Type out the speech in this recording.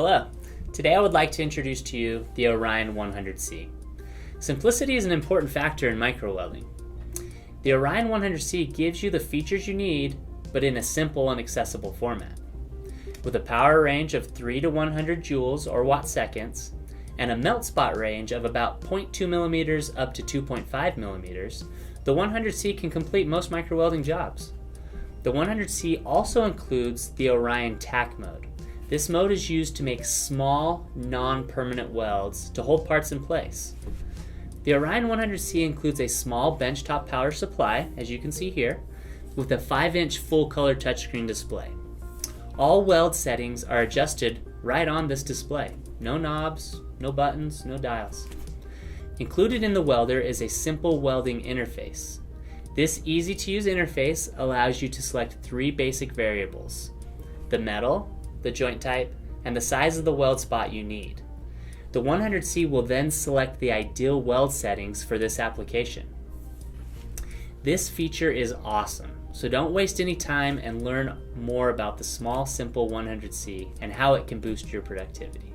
Hello, today I would like to introduce to you the Orion 100C. Simplicity is an important factor in micro-welding. The Orion 100C gives you the features you need, but in a simple and accessible format. With a power range of 3 to 100 joules or watt-seconds, and a melt spot range of about 0.2 millimeters up to 2.5 millimeters, the 100C can complete most micro-welding jobs. The 100C also includes the Orion Tac Mode. This mode is used to make small, non-permanent welds to hold parts in place. The Orion 100C includes a small benchtop power supply, as you can see here, with a 5-inch full-color touchscreen display. All weld settings are adjusted right on this display. No knobs, no buttons, no dials. Included in the welder is a simple welding interface. This easy-to-use interface allows you to select 3 basic variables: the metal, the joint type, and the size of the weld spot you need. The 100C will then select the ideal weld settings for this application. This feature is awesome, so don't waste any time and learn more about the small, simple 100C and how it can boost your productivity.